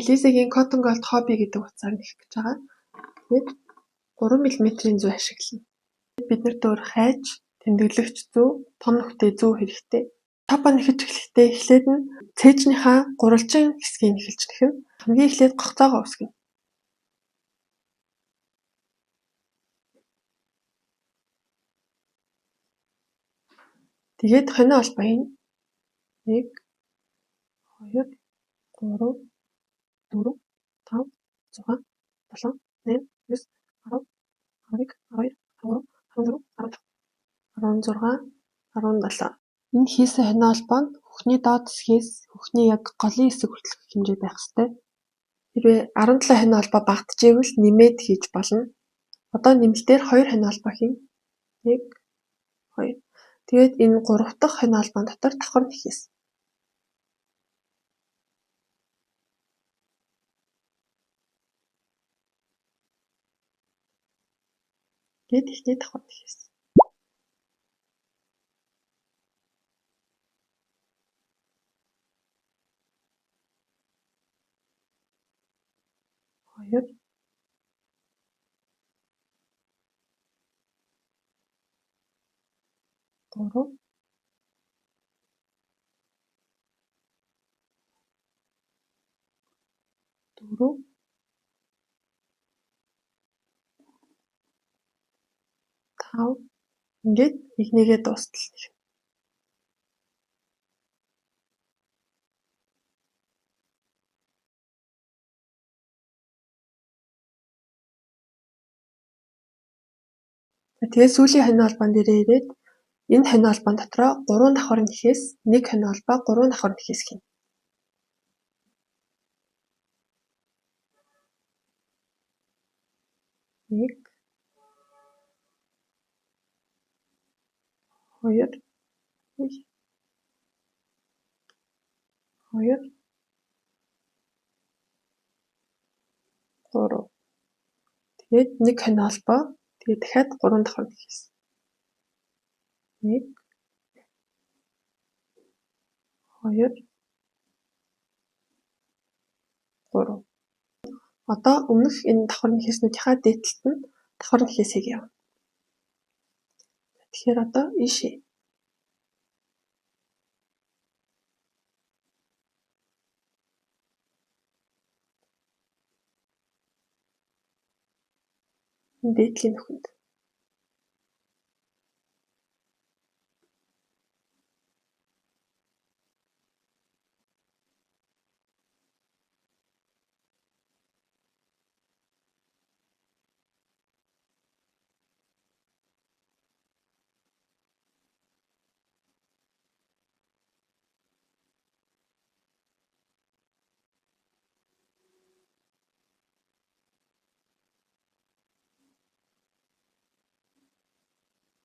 Лизагийн cotton gold hobby гэдэг утсаар нэх гэж байгаа. Тэгээд 3 мм-ийн зүү ашиглана. Бид нарт өөр хайж, тэмдэглэгч зүү, том нүхтэй зүү хэрэгтэй. Топо нэхэж эхлэхдээ эхлээд нь цээжнийхаа гурвалжин хэсгийг нэхэлж нэхнэ. Хамгийн эхлээд гогцоогоо үсгэнэ. Тэгээд хонио албаа хийн. 1 2 3 4 5 6 7 8 9 10 11 12 13 14 15 16 17. Энэ хийсэн хонио албаа нь хөхний доод хэсгээс хөхний яг голын хэсэг хүртэлх хэмжээ байх ёстой. Хэрвээ 17 хонио албаа багтжээвэл нэмээд хийж болно. Одоо нэмэлтээр 2 хонио албаа хийн. 1 2. Тэгээд энэ 3 дахь хонио албаан дотор давхар нэхээс. Тэгээд ихний давхар нэхээс. 2 3 4 5 ингээд игнийгээ дуустал. Тэгээд сүүлийн хонио албаан дээрээ ирээд энэ хонио албаан дотроо 3 давхар нэхээс 1 хонио албаа 3 давхар нэхээс хийнэ. 1 2 2 3. Тэгээд 1 хонио албаа тэгээд дахиад 3 давхар нэхээс. 1 2 3. Одоо өмнөх энэ давхар нэхээснүүдийнхаа дээдлэлт нь давхар нэхээсээ явна. Тэгэхээр одоо ийшээ. Дээдлийн нүхэнд.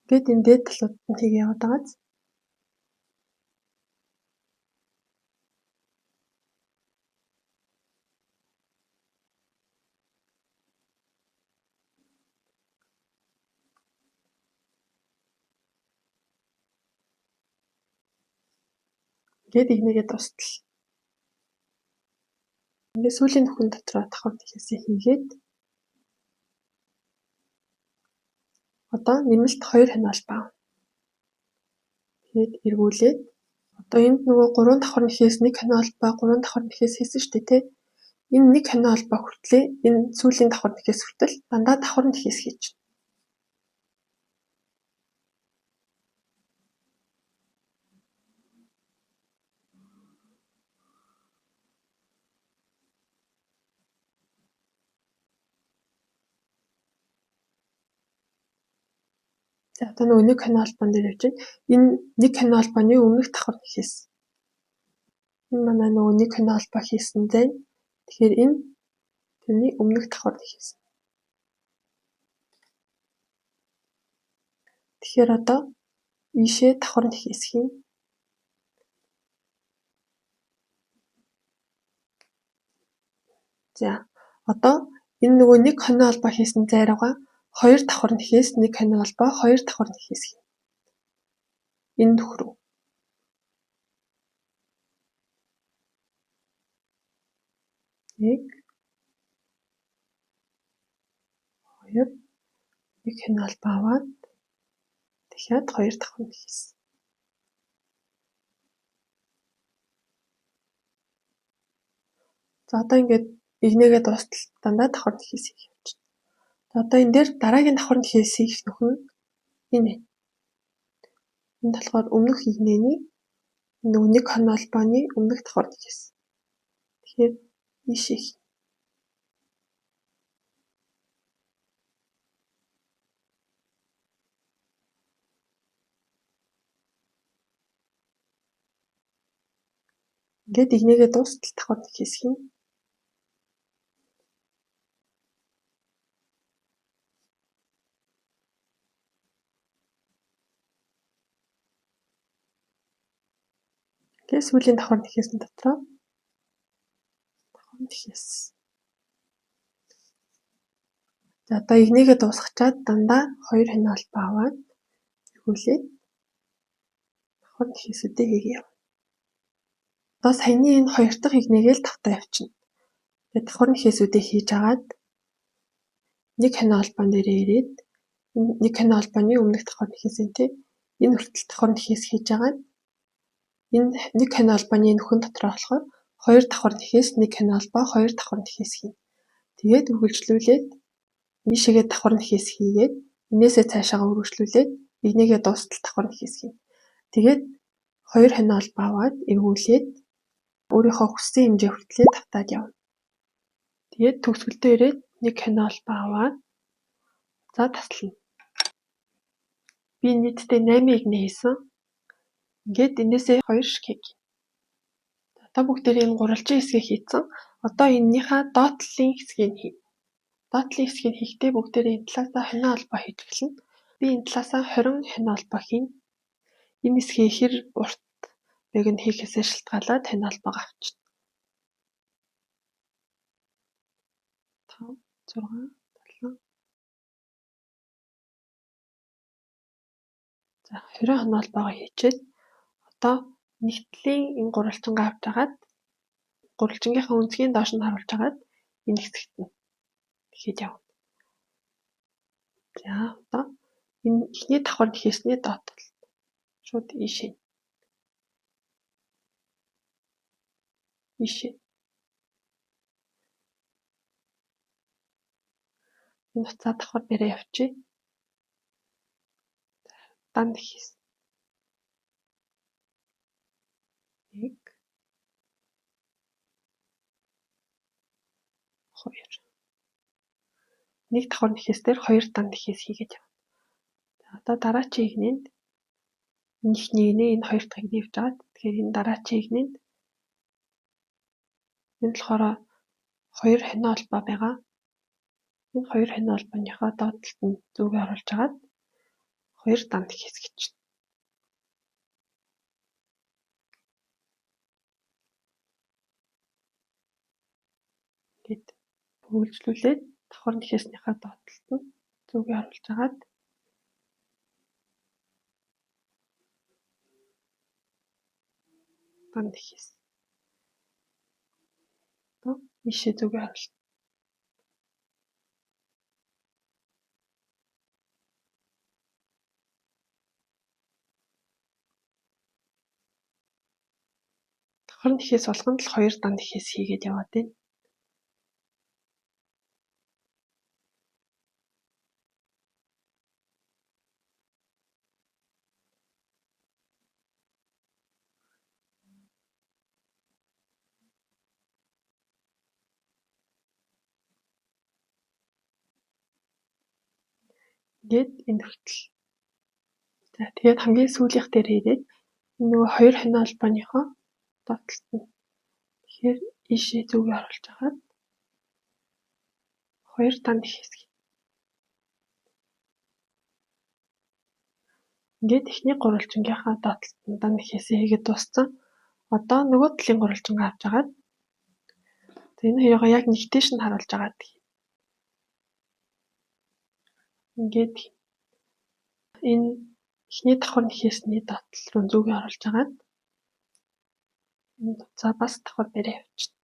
Ингээд энэ дээд талууд нь тийг яваад байгааз. Ингээд игнийгээ дуустал. Ингээд сүүлийн нүхэн дотроо давхар нэхээсээ хийгээд одоо нэмэлт 2 хонио албаа. Тэгээд эргүүлээд одоо энд нөгөө 3 давхар нэхээс 1 хонио албаа 3 давхар нэхээс хийсэн шүү дээ, тэ. Энэ 1 хонио албаа хүртлээ энэ сүүлийн давхар нэхээс хүртэл дандаа давхар нэхээс хийж. За одоо нөгөө 1 хонио албаан дээр явчихна. Энэ 1 хонио албааны өмнөх давхар нэхээс. Энэ манай нөгөө 1 хонио албаа хийсэн зай. Тэгэхээр энэ тэрний өмнөх давхар нэхээс. Тэгэхээр одоо ийшээ давхар нэхээс хийн. За одоо энэ нөгөө 1 хонио албаа хийсэн зай руугаа 2 давхар нэхээс 1 хонио албаа 2 давхар нэхээс хийн. Энэ нүх рүү. 1, 2, нэг хяналбаа аваад дахиад 2 давхар хийсэн. За одоо ингээд игнэгээ дуустал дандаа давхар хийсийг явуулчихна. За одоо энэ дээр дараагийн давхар хийсийг нөхөн энэ. Энэ болохоор өмнөх игнэний нөгөө нэг хяналбааны өмнөх давхар хийсэн. Тэгэхээр ийшээ хий. Ингээд игнэгээ дуустал давхар хийсэх юм. Тэгээд сүүлийн давхар хийсэн дотроо давхар хийсэн. За одоо игнэгээ дуусгачаад дандаа 2 хяналбаа аваад эргүүлээд давхар хийсүүдээ хийгээ. Одоо саяны энэ 2 дахь игнэгээ л тавтаа явчихна. Тэгээд давхар хийсүүдээ хийж агаад нэг хяналбаан дээрээ ирээд нэг хяналбааны өмнөх давхар хийсэн тий. Энэ хүртэл давхар хийж агаад энэ нэг хяналбааны нөхөн дотроо болохоор 2 давхар хийхээс нэг хяналбаа 2 давхар хийсэх юм. Тэгээд үргэлжлүүлээд ийшээгээ давхар хийгээд энээсээ цаашаагаа үргэлжлүүлээд игнэгээ дуустал давхар хийсэх юм. Тэгээд 2 хяналбаа аваад эргүүлээд өөрийнхөө хүссэн хэмжээ хүртлээр тавтаад явна. Тэгээд төгсгөлдөө ирээд нэг хяналбаа аваад за таслана. Би нийтдээ 8 игнэ хийсэн. Ингээд энээсээ 2 шиг хийх. Одоо бүгдээр энэ гурвалжин хэсгийг хийцэн. Одоо энэнийхээ доотлолын хэсгийг хий. Доотлолын хэсгийг хийхдээ бүгдээр энэ талаасаа хяналбаа хийж эхэлнэ. Би энэ талаасаа 20 хяналбаа хийн. Энэ хэсгийг хэр урт байг нь хийхээсээ шалтгаалаад хяналбаагаа авчна. 5, 6, 7. За 20 хяналбаагаа хийчихэд одоо нэгтлийн энэ гурвалжингаа авч агаад гурвалжингийнхаа өнцгийн доош нь харуулж агаад энэ хэсэгт нь хийгээд явна. За одоо энэ ихний давхар хийсний доотлол шууд ийшээ. Энэ уцаа давхар дээрээ явчих. Данд хийсэн. 1, 2. Нэг давхар хийс дээр 2 данд хийс хийгээд явна. За одоо дараачийн игнэнд энэ ихний игнээ энэ 2 дахь игнээ явж байгаа. Тэгэхээр энэ дараачийн игнэнд энэ болохоор 2 хяналбаа байгаа. Энэ 2 хяналбааныхаа доотлолт нь зүгээ оруулж агаад 2 данд хийс гэж байна. Гэт үргэлжлүүлээд давхар хийснийхаа доотлолт нь зүгээ оруулж агаад данд хийс. Одоо ийшээ зүгээ оруулна. Давхар хийс болгонд л 2 данд хийс хийгээд яваад байна. Ингээд энэ хүртэл. За тэгээд хамгийн сүүлийнх дээр ирээд нөгөө 2 хяналбааныхоо доотлолт нь. Тэгэхээр ийшээ зүгээ оруулж агаад 2 данд хийсгий. Ингээд эхний гурвалжингийнхаа доотлолт нь данд хийсээ хийгээд дууссан. Одоо нөгөө талын гурвалжингаа авч агаад энэ хоёроо яг нэгтэйш нь харуулж агаад ингээд энэ эхний давхар хийсний доотлол руу зүгээ оруулж агаад энэ уцаа бас давхар дээрээ явуулчихна.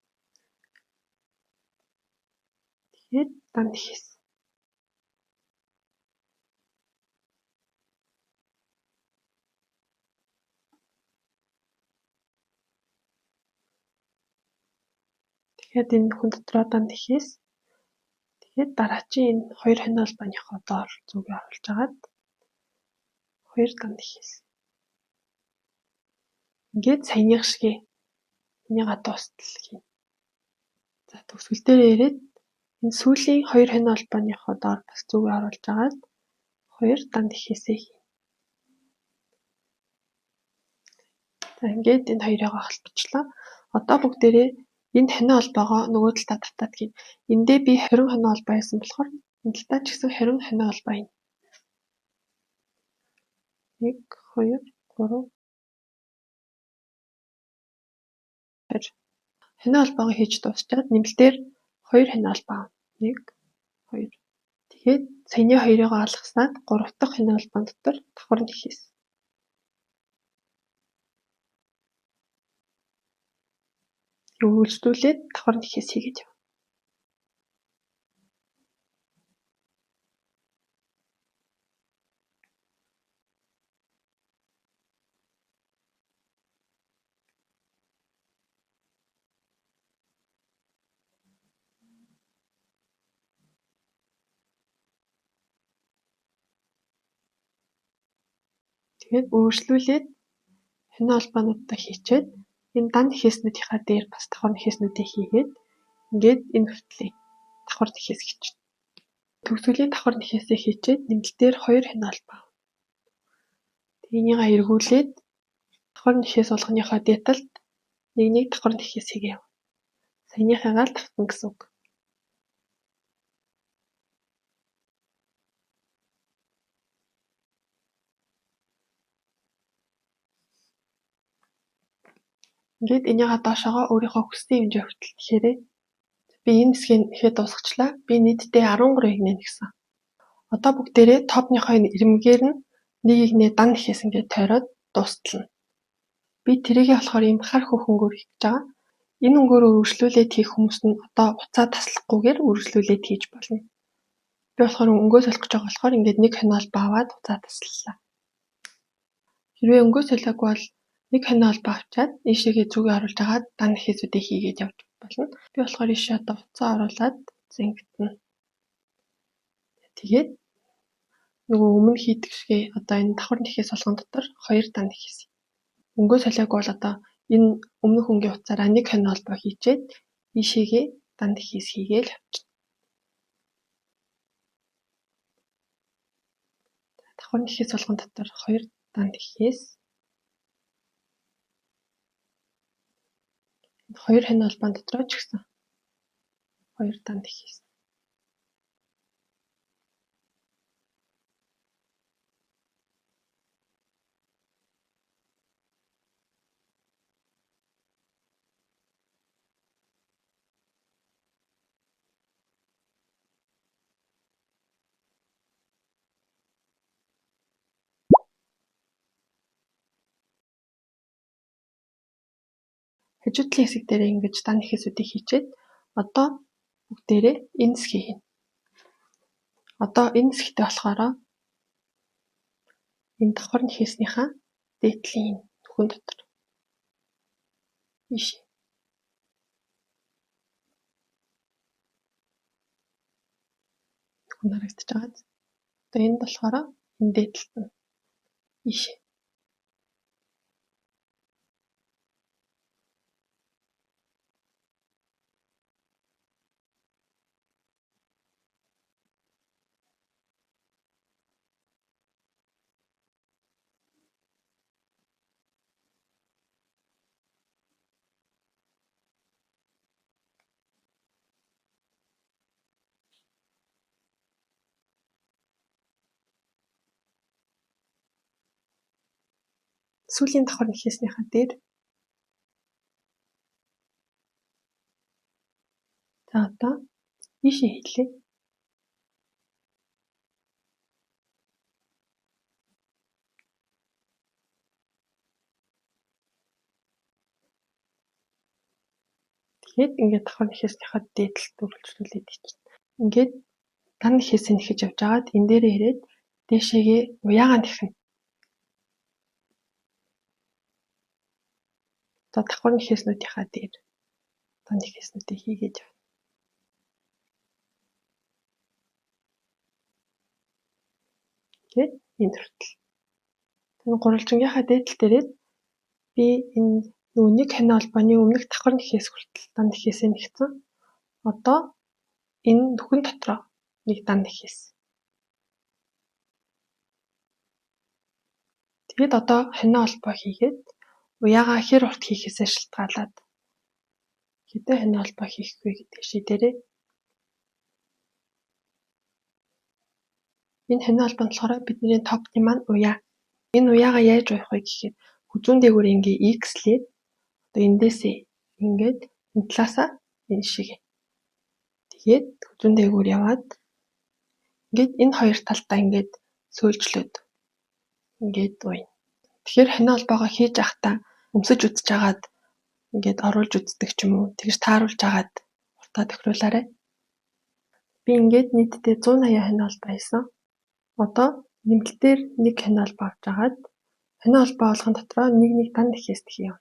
Тэгээд данд ихээс. Тэгэхээр энэ нөхөн дотроо данд ихээс. Тэгээд дараачийн энэ хоёр хонио холбооныхоо доор зүгээ оруулж агаад хоёр данд ихээс. Ингээд саяных шиг энийгээ дуустал хийнэ. За төгсгөл дээр ирээд энэ сүүлийн хоёр хонио холбооныхоо доор бас зүгээ оруулж агаад хоёр данд ихээсээ хийнэ. За ингээд энэ хоёрыг холбочлоо. Одоо бүгдээрээ энэ хонио холбоогоо нөгөө талдаа татаад хийнэ. Эндээ би 20 хонио холбоо байсан болохоор энэ талдаа ч гэсэн 20 хонио холбоо хийнэ. 1 2 3 20 хонио холбоогоо хийж дуусчаад нэмэлтээр 2 хонио холбоо авна. 1 2. Тэгэхээр саяны хоёрыг алгаснаад 3 дахь хонио холбоон дотор давхар нэхээс. Үргэлжлүүлээд давхар нэхээс хийгээд яв. Тэгээд үргэлжлүүлээд хонио холбоонуудаа хийчээд энэ данд нэхээснүүдийнхаа дээр бас давхар нэхээснүүдээ хийгээд ингээд энэ хүртлээ давхар нэхээс хийчихнэ. Төгсгөлийн давхар нэхээсээ хийчээд нэмэлтээр 2 хонио холбоо. Энийгээ эргүүлээд давхар нэхээс болгоныхоо дээдалд нэг давхар нэхээс хийгээ яв. Саяныхаагаа л давтна гэсэн үг. Ингээд энийгээ доошоогоо өөрийнхөө хүссэн хэмжээ хүртэл тэгэхээр би энэ хэсгийг нэхэд дуусгачлаа. Би нийтдээ 13 игнэ гэсэн. Одоо бүгдээрээ топныхоо энэ ирмэгээр нь нэг игнээ дан нэхээс ингээд тойроод дуустална. Би тэрийгээ болохоор ийм хар хөх өнгөөр хийж байгаа. Энэ өнгөөрөө үргэлжлүүлээд хийх хүмүүс нь одоо уцаа таслахгүйгээр үргэлжлүүлээд хийж болно. Би болохоор өнгөө солих гэж байгаа болохоор ингээд нэг хонио холбоо аваад уцаа таслалаа. Хэрвээ өнгөө солиогүй бол нэг хонио холбоо авчаад ийшээгээ зүгээ оруулж агаад дан нэхээсүүдээ хийгээд явж болно. Би болохоор ийшээ одоо уцаа оруулаад зингтэн. Тэгээд нөгөө өмнө хийдэг шигээ одоо энэ давхар нэхээс болгон дотор 2 дан нэхээс. Өнгөө солиогүй бол одоо энэ өмнөх өнгийн уцаараа нэг хонио холбоо хийчээд ийшээгээ дан нэхээс хийгээл явчихна. Давхар нэхээс болгон дотор 2 дан нэхээс 2 хонио холбоон дотроо ч гэсэн 2 дан нэхээс. Хажуудлын хэсэг дээр ингэж дан нэхээсүүдийг хийчээд одоо бүгдээрээ энэ хэсгийг хийнэ. Одоо энэ хэсэгтээ болохоор энэ давхар нэхээснийхаа дээдлийн нөхөн дотор ийш. Нөхөн харагдаж байгаа. Одоо энэ болохоор энэ дээдэлт нь ийш. Сүүлийн давхар нэхээснийхаа дээр за одоо ийшээ хийлээ. Тэгээд ингээд давхар нэхээснийхаа дээдэлд үргэлжлүүлээд хийчихнэ. ингээд дан нэхээсээ нэхэж явж байгаад энэ дээрээ ирээд дээшээгээ уяагаа нэхнэ. Одоо давхар нэхээснүүдийнхаа дээр дан нэхээснүүдийг хийгээд явна. Тэгээд энэ хүртэл. Энэ гурвалжингийнхаа дээдэл дээрээ би энэ нөгөө нэг хонь холбооны өмнөх давхар нэхээс хүртэл дан нэхээсээ нэгсэн. Одоо энэ нүхэн дотроо нэг дан нэхээс. Тэгээд одоо хонь холбоо хийгээд уяагаа хэр урт хийхээсээ шалтгаалаад хэдэн хонь холбоо хийх вэ гэдэг шийдээрээ. Энэ хонь холбоонд болохоор бидний топны маань уяа. Энэ уяагаа яаж уях вэ гэхээр хүзүүн дээгүүр ингээ x-лээд одоо эндээсээ ингээд энэ талаасаа энэ шиг. Тэгээд хүзүүн дээгүүр яваад ингээд энэ хоёр талдаа ингээд сөөлжлөөд ингээд уйна. Тэгэхээр хонь холбоогоо хийж явахдаа өмсөж үзэж агаад ингээд оруулж үздэг ч юм уу. Тэгж тааруулж агаад уртаа тохируулаарай. Би ингээд нийтдээ 180 хонь холбоо хийсэн. Одоо нэмэлтээр нэг хонь холбоо авч агаад хонь холбоо болгон дотроо нэг дан нэхээс хийв.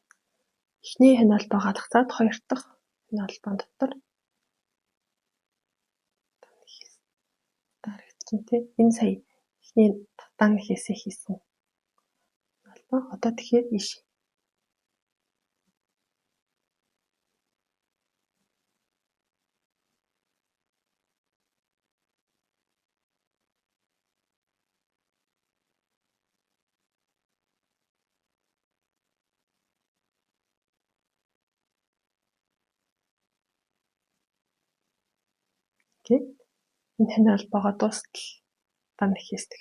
Эхний хонь холбоо галгацаад хоёр дахь хонь холбоо дотор дан нэхээс дарагдсан тийм. Энэ сая эхний дан нэхээсээ хийсэн. Холбоо одоо тэгэхээр ийш. Тэгээд энэ хонь холбоогоо дуустал дан нэхээсдэг.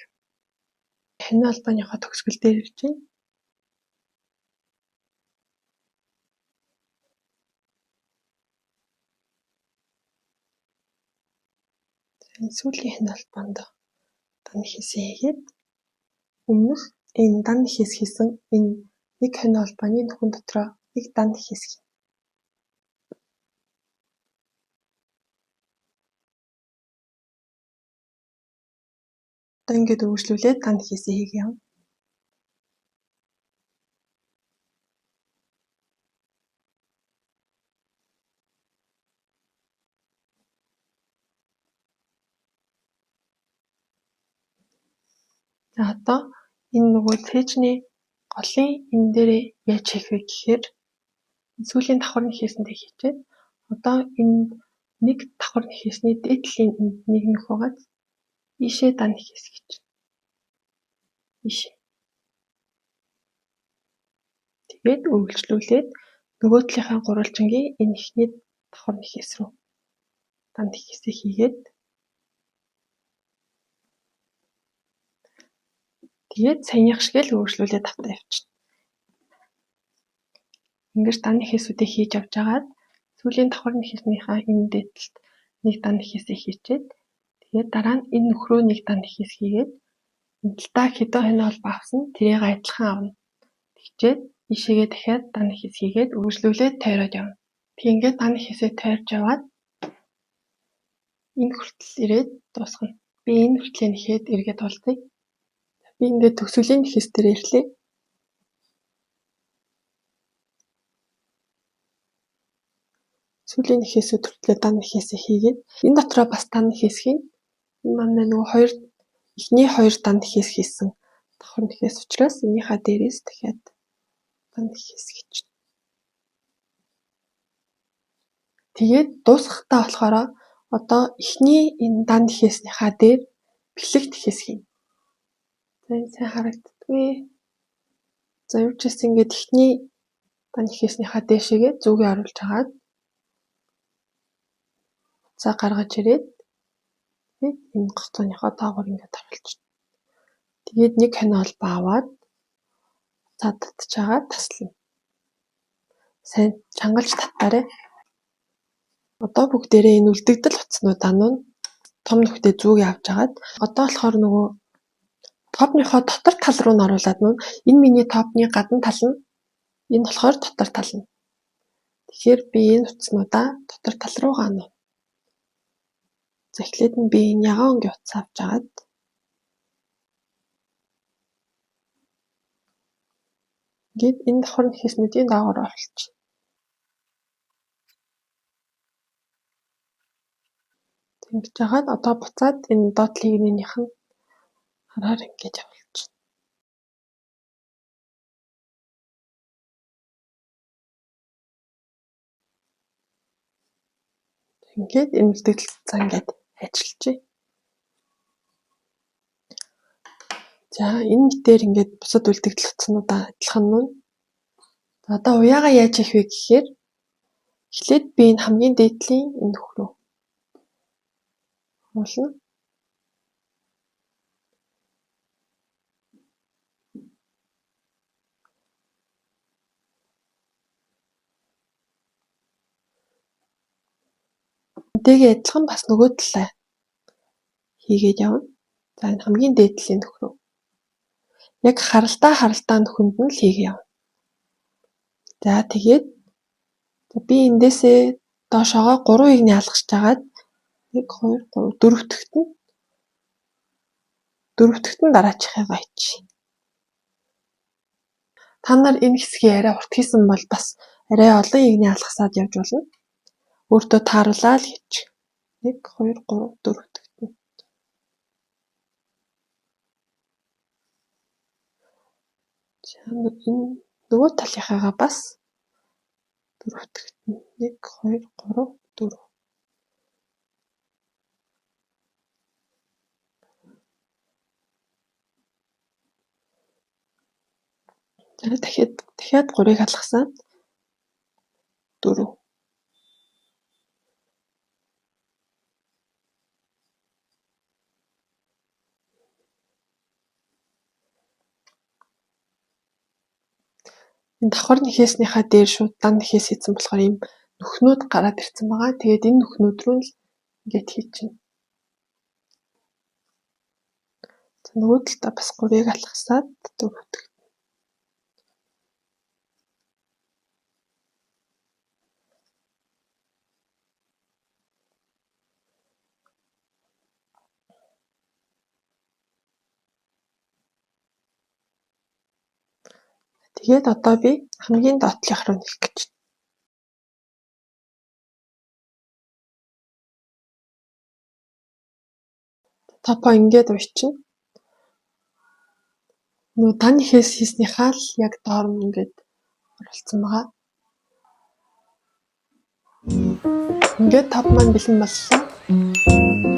Хонь холбооныхоо төгсгөл дээр ирж байна. Энэ сүүлийн хонь холбоонд дан нэхээсээ хийгээд өмнөх энэ дан нэхээс хийсэн энэ нэг хонь холбооны нүхэн дотроо нэг дан нэхээс хийнэ. Одоо ингээд үргэлжлүүлээд дан нэхээсээ хийгээ явна. За одоо энэ нөгөө цээжний голын энэ дээрээ яаж хийх вэ гэхээр сүүлийн давхар нэхээсэндээ хийчээд одоо энэ нэг давхар нэхээсний дээдлийн нэг нөх байгаад ийшээ дан нэхээс хийж. Ийшээ. Тэгээд үргэлжлүүлээд нөгөө талынхаа гурвалжингийн энэ ихний давхар нэхээс рүү дан нэхээсээ хийгээд тэгээд саяных шиг л үргэлжлүүлээд тавтаа явчихна. Ингэж дан нэхээсүүдээ хийж явж агаад сүүлийн давхар нэхээснийхаа энэ дээдлэлт нэг дан нэхээсээ хийчээд тэгээд дараа нь энэ нөх рүү нэг дан нэхээс хийгээд энэ талдаа хэдэн хонь холбоо авсан тэрийг адилхан авна. Тэгчээд ийшээгээ дахиад дан нэхээс хийгээд үргэлжлүүлээд тойроод явна. Тэг ингээд дан нэхээсээ тойрж яваад энэ хүртэл ирээд дуусгана. Би энэ хүртлээ нэхээд эргээд болцъё. Би ингээд төгсгөлийн нэхээс дээр ирлээ. Сүүлийн нэхээсүүд хүртлээ дан нэхээсээ хийгээд энэ дотроо бас дан нэхээс хийн. Энэ манай нөгөө эхний хоёр дан нэхээс хийсэн давхар нэхээс учраас энийхаа дээрээс дахиад дан нэхээс хийчихнэ. Тэгээд дуусгахтаа болохоор одоо эхний энэ дан нэхээснийхаа дээр бэлэг нэхээс хийнэ. За энэ сайн харагддаггүй. За юучээс ингээд эхний дан нэхээснийхаа дээшээгээ зүгээ оруулж агаад за гаргаж ирээд тэгээд энэ гоцооныхоо доогуур ингээд оруулчихна. Тэгээд нэг хонь холбоо аваад татчихагаад таслана. Сайн чангалж татаарай. Одоо бүгдээрээ энэ үлдэгдэл утаснуудаа нь том нүхтэй зүгээ авч агаад одоо болохоор нөгөө топныхоо дотор тал руу нь оруулаад нүн энэ миний топны гадна тал нь энэ болохоор дотор тал нь. Тэгэхээр би энэ утаснуудаа дотор тал руугаа нуу. За эхлээд нь би энэ ягаан өнгийн утас авч агаад ингээд энэ давхар нэхээснүүдийн доогоор оруулчих. Ингэж жагаад одоо буцаад энэ доотлын игнэнийх нь хараар ингэж явуулчих. Ингээд энэ үлдэгдэл цаа ингээд ажиллажээ. За энэ мэтээр ингээд бусад үлдэгдэл утаснуудаа адилхан нь. Одоо уяагаа яаж хийх вэ гэхээр эхлээд би энэ хамгийн дээдлийн энэ нөх рүү оруулна. Энтэйгээ адилхан бас нөгөө талаа хийгээд явна. За энэ хамгийн дээдлийн нөх рүү. Яг харалдаа нөхөнд нь л хийгээ явна. За тэгээд би эндээсээ доошоогоо 3 игний алгасч жагаад 1 2 3 дөрөвдөгт нь дараачихыг баячих. Та нар энэ хэсгийг арай урт хийсэн бол бас арай олон игний алгасаад явж болно. Өөртөө тааруулаад хийчих. 1 2 3 дөрөвдөгт нь. За энэ нөгөө талынхаагаа бас дөрөвдөгт нь 1 2 3 4. За дахиад 3-ыг алгасаад 4. Энэ давхар нэхээснийхаа дээр шууд дан нэхээс хийсэн болохоор ийм нүхнүүд гараад ирсэн байгаа. Тэгээд энэ нүхнүүд рүү л ингээд хийчихнэ. За нөгөө талдаа бас 3-ыг алгасаад дөрөвдөгт. Тэгээд одоо би хамгийн доотлих руу нэх гэж. Топоо ингээд уйчин. Нөгөө дан нэхээс хийснийхаа л яг доор нь ингээд оруулсан байгаа. Ингээд топ маань бэлэн боллоо.